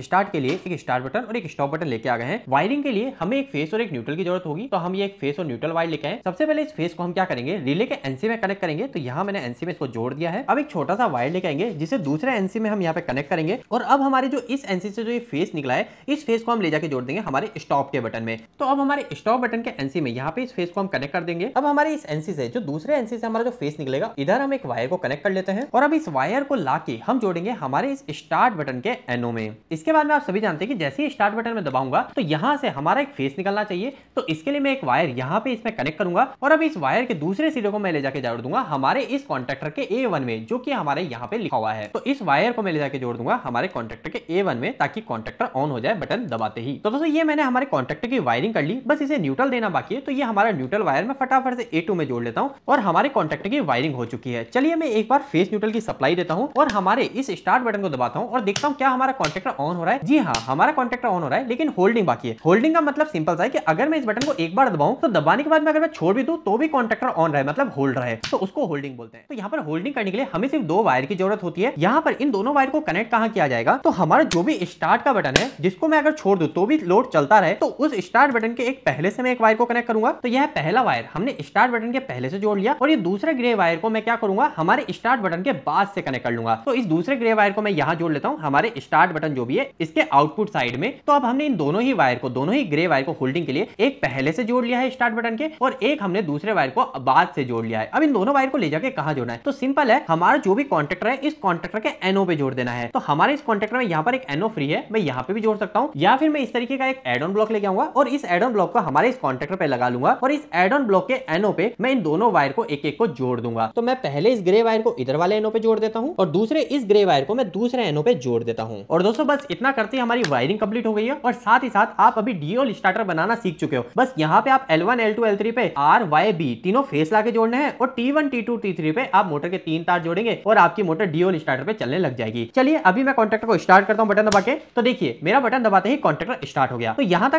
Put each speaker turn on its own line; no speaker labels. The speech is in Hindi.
स्टार्ट के लिए एक स्टार्ट बटन और एक स्टॉप बटन लेके आ गए हैं। वायरिंग के लिए हमें एक फेस और एक न्यूट्रल की जरूरत होगी, तो हम ये एक फेस और न्यूट्रल वायर लेके आए। सबसे पहले इस फेस को हम क्या करेंगे, रिले के एनसी में कनेक्ट करेंगे। तो यहाँ मैंने एनसी में इसको जोड़ दिया है। अब एक छोटा सा वायर लेके आएंगे जिसे दूसरे एनसी में हम यहाँ पे कनेक्ट करेंगे और अब हमारे जो इस एनसी से जो ये फेस निकला है, इस फेस को हम ले जाके जोड़ देंगे हमारे स्टॉप के बटन में। तो अब हमारे स्टॉप बटन के एनसी में यहाँ पे इस फेस को हम कनेक्ट कर देंगे। अब हमारे इस एनसी से जो दूसरे एनसी से हमारा जो फेस निकलेगा, इधर हम एक वायर को कनेक्ट कर लेते हैं और अब इस वायर को लाके हम जोड़ेंगे हमारे इस स्टार्ट बटन के एनो में। इसके बाद में आप सभी जानते हैं कि जैसे ही स्टार्ट बटन में दबाऊंगा तो यहाँ से हमारा एक फेस निकलना चाहिए। तो इसके लिए मैं एक वायर यहाँ पे इसमें कनेक्ट करूंगा और अब इस वायर के दूसरे सिरे को मैं ले जाके जोड़ दूंगा हमारे इस कॉन्ट्रैक्टर के A1 में, जो कि हमारे यहाँ पे लिखा हुआ है। तो इस वायर को मैं ले जाके जोड़ दूंगा हमारे कॉन्ट्रैक्टर के A1 में, ताकि कॉन्ट्रैक्टर ऑन हो जाए बटन दबाते ही। तो दोस्तों ये मैंने हमारे कॉन्ट्रैक्टर की वायरिंग कर ली, बस इसे न्यूट्रल देना बाकी है। तो ये हमारा न्यूट्रल वायर मैं फटाफट से A2 में जोड़ लेता हूँ और हमारे कॉन्ट्रैक्टर की वायरिंग हो चुकी है। चलिए मैं एक बार फेस न्यूट्रल की सप्लाई देता हूँ और हमारे इस स्टार्ट बटन को दबाता हूँ और देखता हूँ क्या हमारा कॉन्ट्रैक्टर ऑन हो रहा है। जी हाँ, हमारा कॉन्ट्रैक्टर ऑन हो रहा है, लेकिन होल्डिंग बाकी है। होल्डिंग का मतलब सिंपल सा है कि अगर मैं इस बटन को एक बार दबाऊं तो दबाने के बाद में अगर मैं छोड़ भी दूं तो भी कॉन्ट्रैक्टर ऑन रहे, मतलब होल्ड रहे, तो उसको होल्डिंग बोलते हैं। तो यहाँ पर होल्डिंग करने के लिए हमें सिर्फ दो वायर की जरूरत होती है। यहाँ पर इन दोनों वायर को कनेक्ट कहाँ किया जाएगा, तो हमारा जो भी स्टार्ट का बटन है, जिसको मैं अगर छोड़ दूं तो भी लोड चलता रहे, तो उस स्टार्ट बटन के एक पहले से मैं एक वायर को कनेक्ट करूंगा। तो यह पहला वायर हमने स्टार्ट बटन के पहले से जोड़ लिया और ये दूसरे ग्रे वायर को मैं क्या करूंगा, हमारे स्टार्ट बटन के बाद से कनेक्ट कर लूंगा। तो इस दूसरे ग्रे वायर को मैं यहाँ जोड़ लेता हूँ हमारे स्टार्ट बटन जो भी है इसके आउटपुट साइड में। तो अब हमने इन दोनों ही वायर को, दोनों ही ग्रे वायर को होल्डिंग के लिए एक पहले से जोड़ लिया है स्टार्ट बटन के और एक हमने दूसरे वायर को बाद से जोड़ लिया है। अब इन दोनों वायर को ले जाके कहां जोड़ना है, तो सिंपल है, हमारा जो भी कॉन्ट्रैक्टर है इस कॉन्ट्रैक्टर के एनओ पे जोड़ देना है। तो हमारे इस कॉन्ट्रैक्टर में यहाँ पर एक एनओ फ्री है, मैं यहाँ पे भी जोड़ सकता हूँ, या फिर मैं इस तरीके का एक एड ऑन ब्लॉक लेके आऊंगा और इस एड ऑन ब्लॉक को हमारे इस कॉन्ट्रैक्टर पे लगा लूंगा और इस एड ऑन ब्लॉक के एनओ पे मैं इन दोनों वायर को एक एक को जोड़ दूंगा। तो मैं पहले इस ग्रे वायर को इधर वाले एनओ पे जोड़ देता हूँ और दूसरे इस ग्रे वायर को मैं दूसरे एनओ पे जोड़ देता हूँ। और दोस्तों बस इतना करते ही हमारी वायरिंग कंप्लीट हो गई है और साथ ही साथ आप अभी डीओल स्टार्टर बनाना सीख चुके हो। बस यहाँ पे आप L1 L2 L3 पे R Y B तीनों फेस लाके जोड़ने हैं और T1 T2 T3 पे आप मोटर के 3 तार जोड़ेंगे और आपकी मोटर डीओल स्टार्टर पे चलने लग जाएगी। चलिए अभी मैं कॉन्ट्रैक्टर को स्टार्ट करता हूँ बटन दबा के। तो देखिए मेरा बटन दबाते ही कॉन्ट्रैक्टर स्टार्ट हो गया। तो यहाँ तक